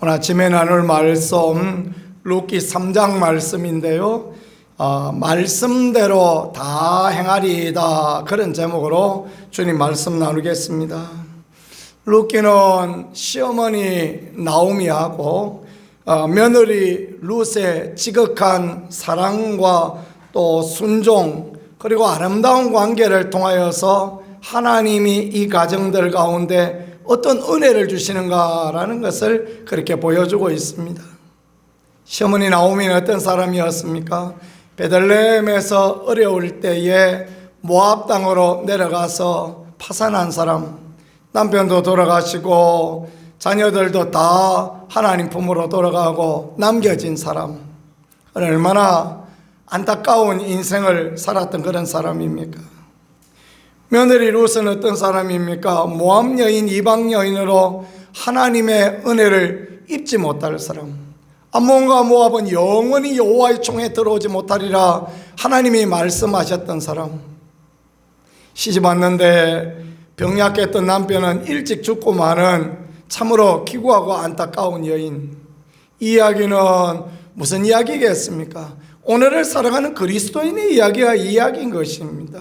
오늘 아침에 나눌 말씀 룻기 3장 말씀인데요. 말씀대로 다 행하리이다, 그런 제목으로 주님 말씀 나누겠습니다. 룻기는 시어머니 나오미하고 며느리 룻의 지극한 사랑과 또 순종 그리고 아름다운 관계를 통하여서 하나님이 이 가정들 가운데 어떤 은혜를 주시는가라는 것을 그렇게 보여주고 있습니다. 시어머니 나오미는 어떤 사람이었습니까? 베들레헴에서 어려울 때에 모압 땅으로 내려가서 파산한 사람, 남편도 돌아가시고 자녀들도 다 하나님 품으로 돌아가고 남겨진 사람, 얼마나 안타까운 인생을 살았던 그런 사람입니까? 며느리 룻은 어떤 사람입니까? 모압 여인, 이방 여인으로 하나님의 은혜를 입지 못할 사람. 암몬과 모압은 영원히 여호와의 총에 들어오지 못하리라 하나님이 말씀하셨던 사람. 시집 왔는데 병약했던 남편은 일찍 죽고 마는 참으로 기구하고 안타까운 여인. 이 이야기는 무슨 이야기겠습니까? 오늘을 살아가는 그리스도인의 이야기가 이야기인 것입니다.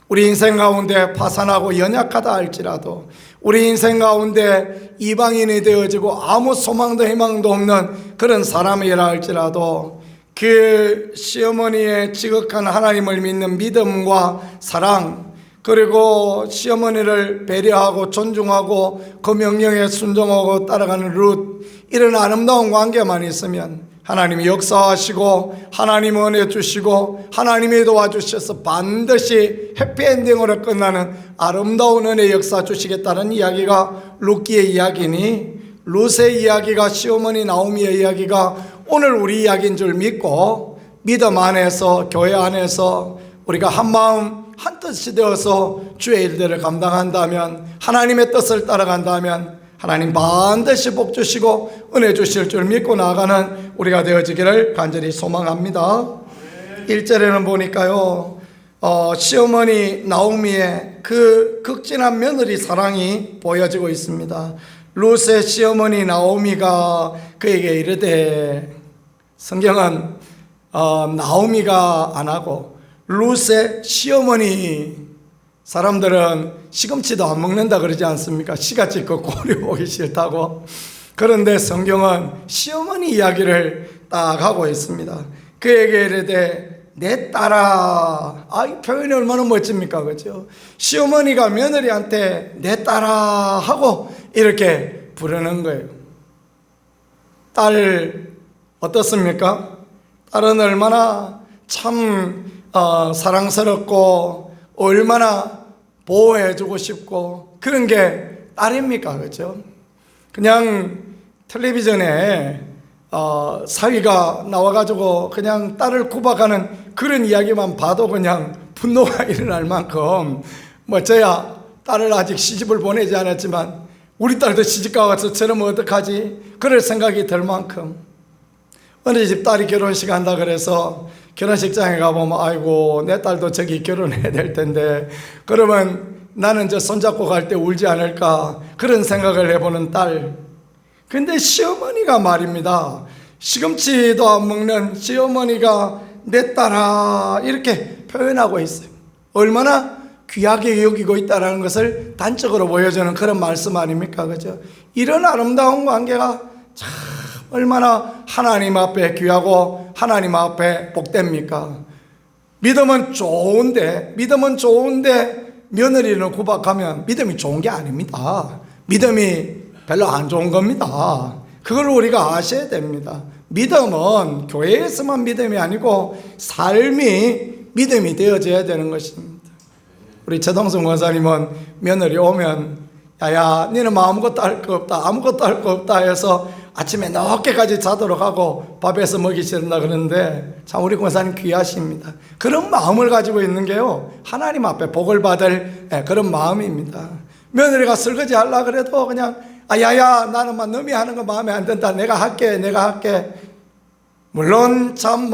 우리 인생 가운데 파산하고 연약하다 할지라도, 우리 인생 가운데 이방인이 되어지고 아무 소망도 희망도 없는 그런 사람이라 할지라도 그 시어머니의 지극한 하나님을 믿는 믿음과 사랑, 그리고 시어머니를 배려하고 존중하고 그 명령에 순종하고 따라가는 룻, 이런 아름다운 관계만 있으면 하나님이 역사하시고 하나님 은혜 주시고 하나님이 도와주셔서 반드시 해피엔딩으로 끝나는 아름다운 은혜 역사 주시겠다는 이야기가 룻기의 이야기니, 룻의 이야기가 시어머니 나오미의 이야기가 오늘 우리 이야기인 줄 믿고 믿음 안에서, 교회 안에서 우리가 한마음 한뜻이 되어서 주의 일들을 감당한다면, 하나님의 뜻을 따라간다면 하나님 반드시 복 주시고 은혜 주실 줄 믿고 나아가는 우리가 되어지기를 간절히 소망합니다. 1절에는 보니까요, 시어머니 나오미의 그 극진한 며느리 사랑이 보여지고 있습니다. 룻의 시어머니 나오미가 그에게 이르되, 성경은 나오미가 안 하고 룻의 시어머니, 사람들은 시금치도 안 먹는다 그러지 않습니까? 시가 찢고 꼴이 보기 싫다고. 그런데 성경은 시어머니 이야기를 딱 하고 있습니다. 그에게 이르되 내 딸아. 이 표현이 얼마나 멋집니까? 그죠? 시어머니가 며느리한테 내 딸아 하고 이렇게 부르는 거예요. 딸 어떻습니까? 딸은 얼마나 참 사랑스럽고 얼마나 보호해주고 싶고 그런 게 딸입니까? 그죠? 그냥 텔레비전에 사위가 나와가지고 그냥 딸을 구박하는 그런 이야기만 봐도 그냥 분노가 일어날 만큼, 저야 딸을 아직 시집을 보내지 않았지만 우리 딸도 시집가 와서 저러면 어떡하지? 그럴 생각이 들 만큼, 어느 집 딸이 결혼식 한다 그래서 결혼식장에 가보면 아이고 내 딸도 저기 결혼해야 될 텐데 그러면 나는 저 손잡고 갈 때 울지 않을까, 그런 생각을 해보는 딸. 근데 시어머니가 말입니다, 시금치도 안 먹는 시어머니가 내 딸아 이렇게 표현하고 있어요. 얼마나 귀하게 여기고 있다는 것을 단적으로 보여주는 그런 말씀 아닙니까? 그죠? 이런 아름다운 관계가 참 얼마나 하나님 앞에 귀하고 하나님 앞에 복됩니까? 믿음은 좋은데 며느리를 구박하면 믿음이 좋은 게 아닙니다. 믿음이 별로 안 좋은 겁니다. 그걸 우리가 아셔야 됩니다. 믿음은 교회에서만 믿음이 아니고 삶이 믿음이 되어져야 되는 것입니다. 우리 최동성 권사님은 며느리 오면 야야 너는 아무것도 할 거 없다, 아무것도 할 거 없다 해서 아침에 늦게까지 자도록 하고 밥에서 먹이신다 그러는데, 참 우리 권사님 귀하십니다. 그런 마음을 가지고 있는 게요, 하나님 앞에 복을 받을 그런 마음입니다. 며느리가 설거지 하려고 그래도 그냥 야야 나는 너미 하는 거 마음에 안 든다, 내가 할게. 물론 참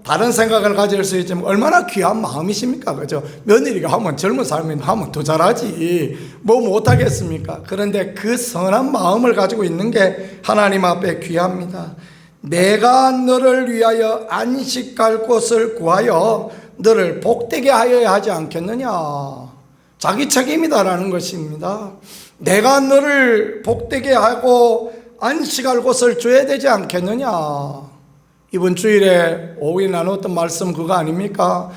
다른 생각을 가질 수 있지만 얼마나 귀한 마음이십니까? 그죠? 며느리가 하면 젊은 사람이 하면 더 잘하지. 뭐 못하겠습니까? 그런데 그 선한 마음을 가지고 있는 게 하나님 앞에 귀합니다. 내가 너를 위하여 안식할 곳을 구하여 너를 복되게 하여야 하지 않겠느냐. 자기 책임이다라는 것입니다. 내가 너를 복되게 하고 안식할 곳을 줘야 되지 않겠느냐. 이번 주일에 오후에 나눴던 말씀 그거 아닙니까?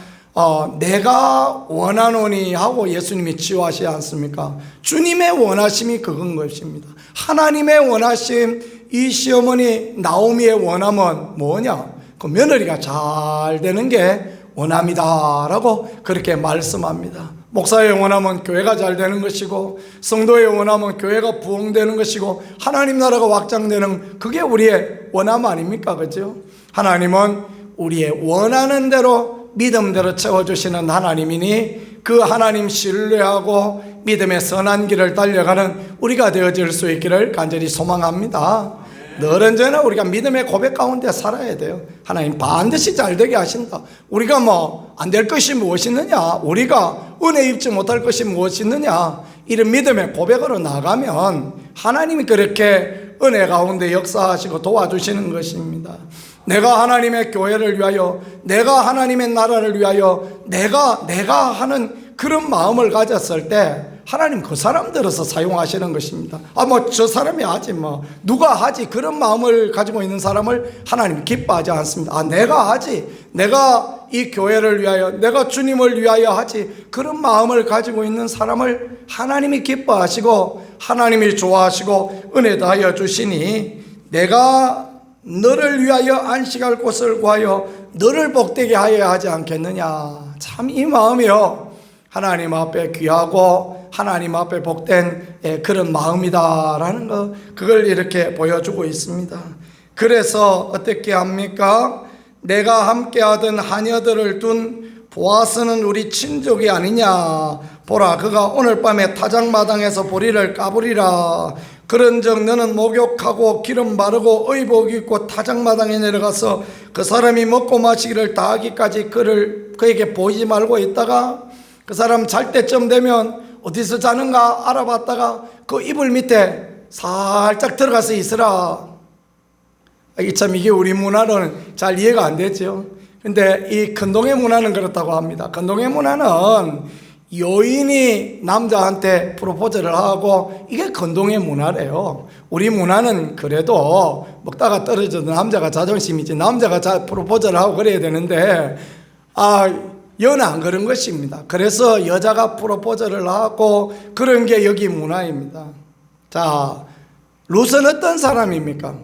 내가 원하노니 하고 예수님이 치유하시지 않습니까? 주님의 원하심이 그건 것입니다. 하나님의 원하심, 이 시어머니 나오미의 원함은 뭐냐? 그 며느리가 잘 되는 게 원함이다 라고 그렇게 말씀합니다. 목사의 원함은 교회가 잘 되는 것이고, 성도의 원함은 교회가 부흥되는 것이고, 하나님 나라가 확장되는, 그게 우리의 원함 아닙니까? 그죠? 하나님은 우리의 원하는 대로 믿음대로 채워주시는 하나님이니 그 하나님 신뢰하고 믿음의 선한 길을 달려가는 우리가 되어질 수 있기를 간절히 소망합니다. 늘 언제나 우리가 믿음의 고백 가운데 살아야 돼요. 하나님 반드시 잘되게 하신다. 우리가 뭐 안 될 것이 무엇이 있느냐, 우리가 은혜 입지 못할 것이 무엇이 있느냐, 이런 믿음의 고백으로 나가면 하나님이 그렇게 은혜 가운데 역사하시고 도와주시는 것입니다. 내가 하나님의 교회를 위하여, 내가 하나님의 나라를 위하여 내가 하는 그런 마음을 가졌을 때 하나님 그 사람 들어서 사용하시는 것입니다. 뭐 저 사람이 하지, 뭐 누가 하지, 그런 마음을 가지고 있는 사람을 하나님 기뻐하지 않습니다. 내가 하지, 내가 이 교회를 위하여, 내가 주님을 위하여 하지, 그런 마음을 가지고 있는 사람을 하나님이 기뻐하시고 하나님이 좋아하시고 은혜 다하여 주시니 내가 너를 위하여 안식할 곳을 구하여 너를 복되게 하여야 하지 않겠느냐. 참 이 마음이요, 하나님 앞에 귀하고 하나님 앞에 복된 그런 마음이다라는 거, 그걸 이렇게 보여주고 있습니다. 그래서 어떻게 합니까? 내가 함께하던 하녀들을 둔 보아스는 우리 친족이 아니냐. 보라, 그가 오늘 밤에 타작마당에서 보리를 까부리라. 그런즉 너는 목욕하고 기름 바르고 의복 입고 타작마당에 내려가서 그 사람이 먹고 마시기를 다하기까지 그에게 보이지 말고 있다가 그 사람 잘 때쯤 되면 어디서 자는가 알아봤다가 그 이불 밑에 살짝 들어가서 있으라. 이게 우리 문화로는 잘 이해가 안 되죠. 근데 이 근동의 문화는 그렇다고 합니다. 근동의 문화는 여인이 남자한테 프로포즈를 하고, 이게 근동의 문화래요. 우리 문화는 그래도 먹다가 떨어져도 남자가 자존심이지, 남자가 프로포즈를 하고 그래야 되는데 여는 안 그런 것입니다. 그래서 여자가 프로포즈를 하고 그런 게 여기 문화입니다. 자, 룻은 어떤 사람입니까?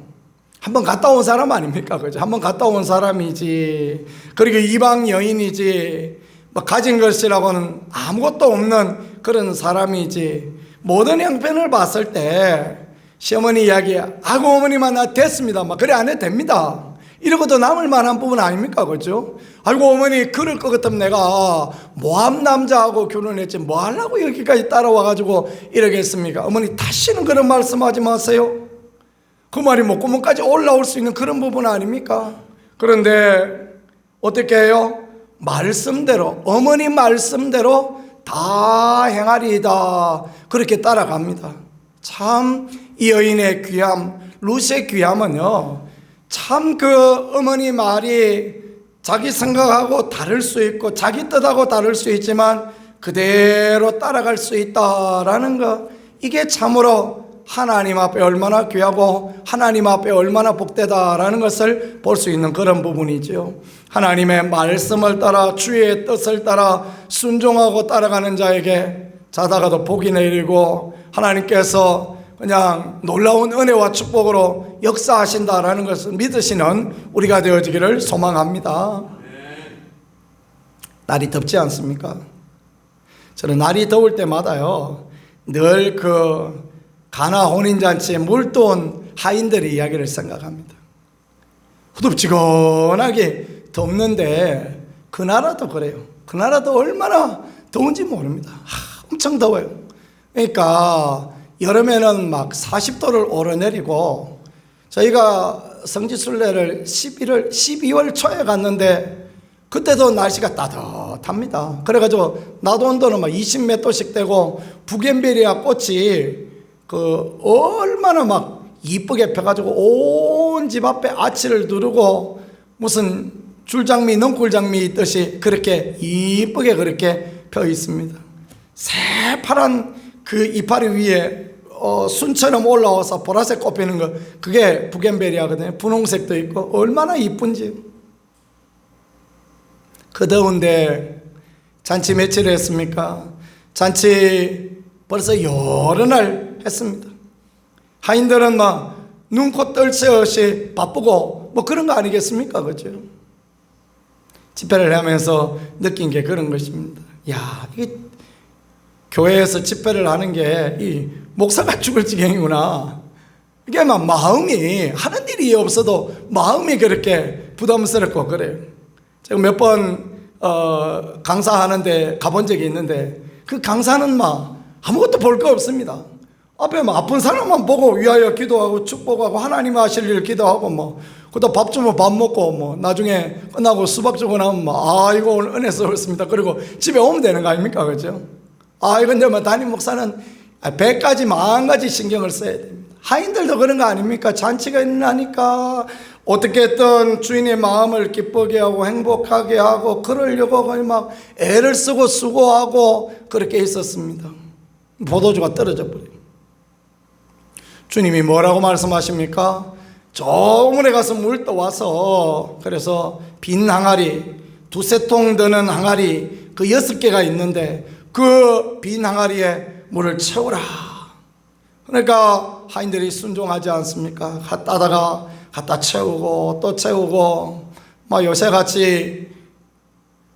한번 갔다 온 사람 아닙니까? 그죠? 한번 갔다 온 사람이지. 그리고 이방 여인이지. 뭐 가진 것이라고는 아무것도 없는 그런 사람이지. 모든 형편을 봤을 때 시어머니 이야기에 아이고 어머니만 나 됐습니다. 막 그래 안 해도 됩니다. 이러고도 남을 만한 부분 아닙니까? 그죠? 아이고 어머니 그럴 것 같으면 내가 모함 남자하고 결혼했지 뭐 하려고 여기까지 따라와가지고 이러겠습니까? 어머니 다시는 그런 말씀하지 마세요. 그 말이 목구멍까지 올라올 수 있는 그런 부분 아닙니까? 그런데 어떻게 해요? 말씀대로, 어머니 말씀대로 다 행하리이다. 그렇게 따라갑니다. 참 이 여인의 귀함, 룻의 귀함은요, 참 그 어머니 말이 자기 생각하고 다를 수 있고 자기 뜻하고 다를 수 있지만 그대로 따라갈 수 있다라는 것, 이게 참으로 하나님 앞에 얼마나 귀하고 하나님 앞에 얼마나 복되다라는 것을 볼 수 있는 그런 부분이죠. 하나님의 말씀을 따라 주의 뜻을 따라 순종하고 따라가는 자에게 자다가도 복이 내리고 하나님께서 그냥 놀라운 은혜와 축복으로 역사하신다라는 것을 믿으시는 우리가 되어지기를 소망합니다. 날이 덥지 않습니까? 저는 날이 더울 때마다요, 늘 그 가나 혼인잔치에 물도온 하인들의 이야기를 생각합니다. 후덥지근하게 덥는데 그 나라도 그래요. 그 나라도 얼마나 더운지 모릅니다. 엄청 더워요. 그러니까 여름에는 막 40도를 오르내리고, 저희가 성지순례를 12월 초에 갔는데 그때도 날씨가 따뜻합니다. 그래가지고 낮 온도는 막 20몇 도씩 되고 부겐베리아 꽃이 얼마나 막 이쁘게 펴가지고 온 집 앞에 아치를 두르고 무슨 줄장미, 넝쿨장미 있듯이 그렇게 이쁘게 그렇게 펴 있습니다. 새파란 그 이파리 위에 순처럼 올라와서 보라색 꽃 피는 거, 그게 부겐베리아거든요. 분홍색도 있고 얼마나 이쁜지. 그 더운데 잔치 며칠 했습니까? 잔치 벌써 여러 날 했습니다. 하인들은 막 눈코 뜰 새 없이 바쁘고 뭐 그런 거 아니겠습니까? 그죠? 집회를 하면서 느낀 게 그런 것입니다. 야, 이게 교회에서 집회를 하는 게 이 목사가 죽을 지경이구나. 이게 막 마음이, 하는 일이 없어도 마음이 그렇게 부담스럽고 그래요. 제가 몇 번 강사하는데 가본 적이 있는데 그 강사는 막 아무것도 볼 거 없습니다. 앞에 막 아픈 사람만 보고 위하여 기도하고 축복하고 하나님 하실 일 기도하고 뭐 그다음 밥 주면 밥 먹고 뭐 나중에 끝나고 수박 주고 나면 뭐 이거 오늘 은혜 쏘였습니다. 그리고 집에 오면 되는 거 아닙니까? 그죠? 이건 뭐 담임 목사는 100가지 10,000가지 신경을 써야 됩니다. 하인들도 그런 거 아닙니까? 잔치가 있나니까 어떻게든 주인의 마음을 기쁘게 하고 행복하게 하고 그러려고 거의 막 애를 쓰고 수고하고 그렇게 있었습니다. 포도주가 떨어져 버려요. 주님이 뭐라고 말씀하십니까? 저 물에 가서 물 떠와서, 그래서 빈 항아리, 2-3통 드는 항아리 그 6개가 있는데 그 빈 항아리에 물을 채우라. 그러니까 하인들이 순종하지 않습니까? 따다가 갖다 채우고 또 채우고, 막 요새같이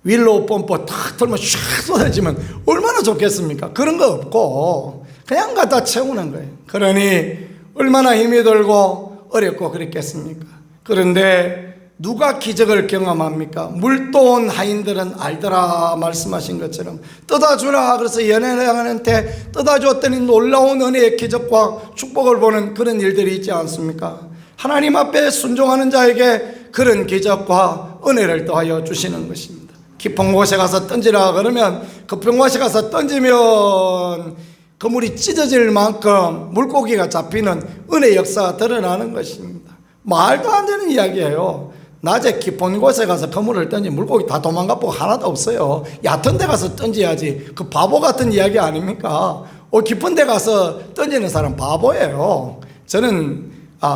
윌로우 펌프 탁 틀면 샥 쏟아지면 얼마나 좋겠습니까? 그런 거 없고 그냥 갖다 채우는 거예요. 그러니 얼마나 힘이 들고 어렵고 그랬겠습니까? 그런데 누가 기적을 경험합니까? 물도온 하인들은 알더라 말씀하신 것처럼 떠다주라. 그래서 연회장한테 떠다주었더니 놀라운 은혜의 기적과 축복을 보는 그런 일들이 있지 않습니까? 하나님 앞에 순종하는 자에게 그런 기적과 은혜를 더하여 주시는 것입니다. 깊은 곳에 가서 던지라 그러면 깊은 곳에 가서 던지면 그 물이 찢어질 만큼 물고기가 잡히는 은혜 역사가 드러나는 것입니다. 말도 안 되는 이야기예요. 낮에 깊은 곳에 가서 그물을 던지면 물고기 다 도망가고 하나도 없어요. 얕은 데 가서 던져야지. 그 바보 같은 이야기 아닙니까? 깊은 데 가서 던지는 사람 바보예요. 저는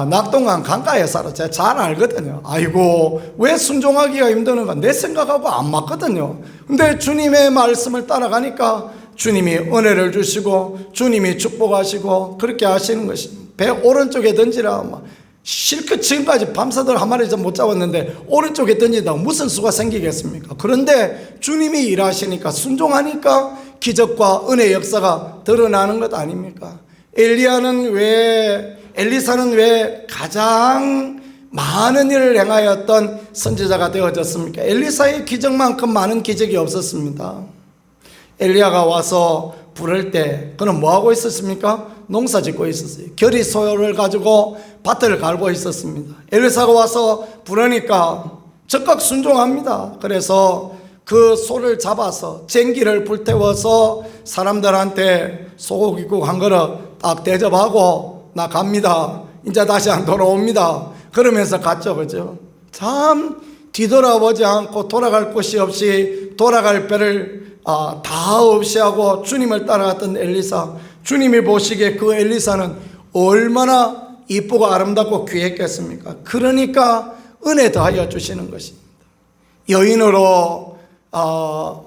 낙동강 강가에 살아. 제가 잘 알거든요. 아이고, 왜 순종하기가 힘드는가 내 생각하고 안 맞거든요. 근데 주님의 말씀을 따라가니까 주님이 은혜를 주시고 주님이 축복하시고 그렇게 하시는 것입니다. 배 오른쪽에 던지라. 실컷 지금까지 밤새도록 한 마리 못 잡았는데 오른쪽에 던진다고 무슨 수가 생기겠습니까? 그런데 주님이 일하시니까 순종하니까 기적과 은혜 역사가 드러나는 것 아닙니까? 엘리사는 왜 가장 많은 일을 행하였던 선지자가 되어졌습니까? 엘리사의 기적만큼 많은 기적이 없었습니다. 엘리야가 와서 부를 때 그는 뭐하고 있었습니까? 농사 짓고 있었어요. 결의 소요를 가지고 밭을 갈고 있었습니다. 엘리사가 와서 부르니까 즉각 순종합니다. 그래서 그 소를 잡아서 쟁기를 불태워서 사람들한테 소고기국 한 그릇 딱 대접하고 나 갑니다. 이제 다시 안 돌아옵니다. 그러면서 갔죠. 그죠? 참 뒤돌아보지 않고 돌아갈 곳이 없이 돌아갈 배를 다 없이 하고 주님을 따라갔던 엘리사. 주님이 보시기에 그 엘리사는 얼마나 이쁘고 아름답고 귀했겠습니까? 그러니까 은혜 더하여 주시는 것입니다. 여인으로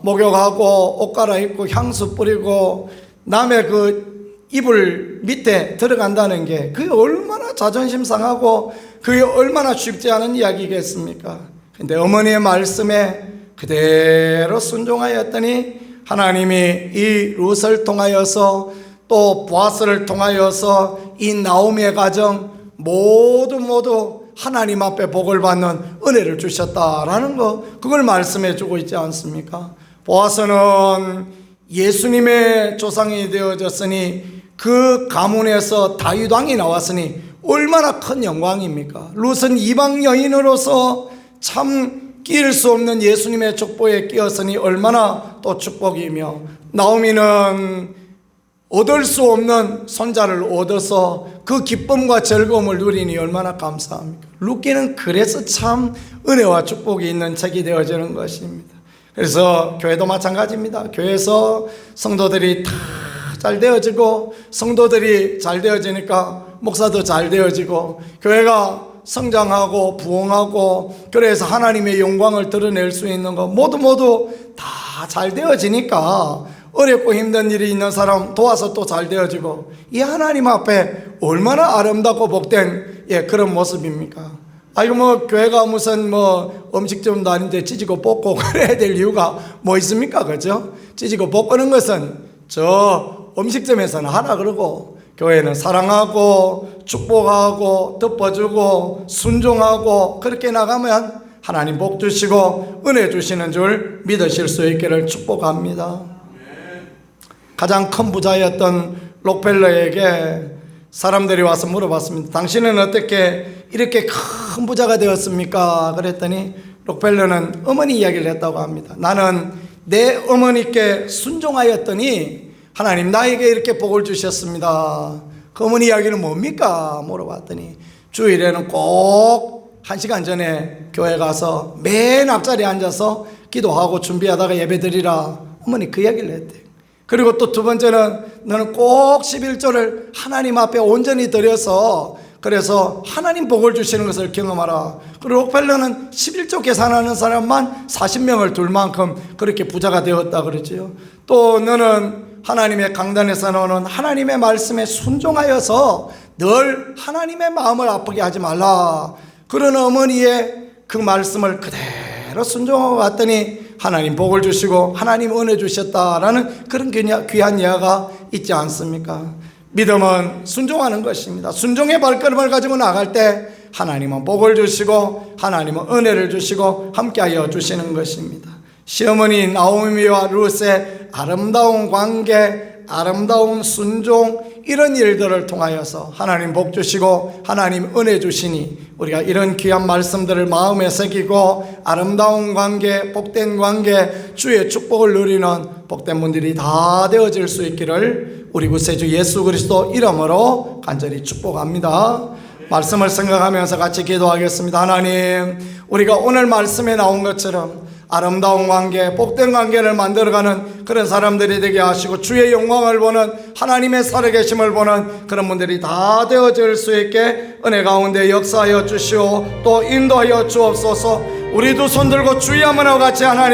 목욕하고 옷 갈아입고 향수 뿌리고 남의 그 이불 밑에 들어간다는 게 그게 얼마나 자존심 상하고 그게 얼마나 쉽지 않은 이야기겠습니까? 근데 어머니의 말씀에 그대로 순종하였더니 하나님이 이 룻을 통하여서 또 보아스를 통하여서 이 나오미의 가정 모두 하나님 앞에 복을 받는 은혜를 주셨다라는 거, 그걸 말씀해 주고 있지 않습니까? 보아스는 예수님의 조상이 되어졌으니 그 가문에서 다윗 왕이 나왔으니 얼마나 큰 영광입니까? 룻은 이방 여인으로서 참 끼일 수 없는 예수님의 족보에 끼었으니 얼마나 또 축복이며, 나오미는 얻을 수 없는 손자를 얻어서 그 기쁨과 즐거움을 누리니 얼마나 감사합니까? 룻기는 그래서 참 은혜와 축복이 있는 책이 되어지는 것입니다. 그래서 교회도 마찬가지입니다. 교회에서 성도들이 다 잘 되어지고, 성도들이 잘 되어지니까 목사도 잘 되어지고, 교회가 성장하고 부흥하고, 그래서 하나님의 영광을 드러낼 수 있는 것 모두 다 잘 되어지니까 어렵고 힘든 일이 있는 사람 도와서 또 잘 되어지고, 이 하나님 앞에 얼마나 아름답고 복된 그런 모습입니까? 아이고 뭐 교회가 무슨 뭐 음식점도 아닌데 찢고 볶고 그래야 될 이유가 뭐 있습니까? 그죠? 찢고 볶는 것은 저 음식점에서는 하라 그러고, 교회는 사랑하고 축복하고 덮어주고 순종하고 그렇게 나가면 하나님 복 주시고 은혜 주시는 줄 믿으실 수 있기를 축복합니다. 가장 큰 부자였던 록펠러에게 사람들이 와서 물어봤습니다. 당신은 어떻게 이렇게 큰 부자가 되었습니까? 그랬더니 록펠러는 어머니 이야기를 했다고 합니다. 나는 내 어머니께 순종하였더니 하나님 나에게 이렇게 복을 주셨습니다. 그 어머니 이야기는 뭡니까? 물어봤더니 주일에는 꼭 1시간 전에 교회 가서 맨 앞자리에 앉아서 기도하고 준비하다가 예배드리라. 어머니 그 이야기를 했대요. 그리고 또 두 번째는 너는 꼭 11조를 하나님 앞에 온전히 드려서 그래서 하나님 복을 주시는 것을 경험하라. 그리고 록펠러는 11조 계산하는 사람만 40명을 둘 만큼 그렇게 부자가 되었다 그러지요. 또 너는 하나님의 강단에서 나오는 하나님의 말씀에 순종하여서 늘 하나님의 마음을 아프게 하지 말라. 그런 어머니의 그 말씀을 그대로 순종하고 갔더니 하나님 복을 주시고 하나님 은혜 주셨다라는 그런 귀한 예화가 있지 않습니까? 믿음은 순종하는 것입니다. 순종의 발걸음을 가지고 나갈 때 하나님은 복을 주시고 하나님은 은혜를 주시고 함께하여 주시는 것입니다. 시어머니 나오미와 룻의 아름다운 관계, 아름다운 순종, 이런 일들을 통하여서 하나님 복 주시고 하나님 은혜 주시니 우리가 이런 귀한 말씀들을 마음에 새기고 아름다운 관계, 복된 관계, 주의 축복을 누리는 복된 분들이 다 되어질 수 있기를 우리 구세주 예수 그리스도 이름으로 간절히 축복합니다. 말씀을 생각하면서 같이 기도하겠습니다. 하나님, 우리가 오늘 말씀에 나온 것처럼 아름다운 관계, 복된 관계를 만들어가는 그런 사람들이 되게 하시고 주의 영광을 보는 하나님의 살아계심을 보는 그런 분들이 다 되어질 수 있게 은혜 가운데 역사하여 주시오. 또 인도하여 주옵소서. 우리도 손들고 주의 한번하고 같이 하나님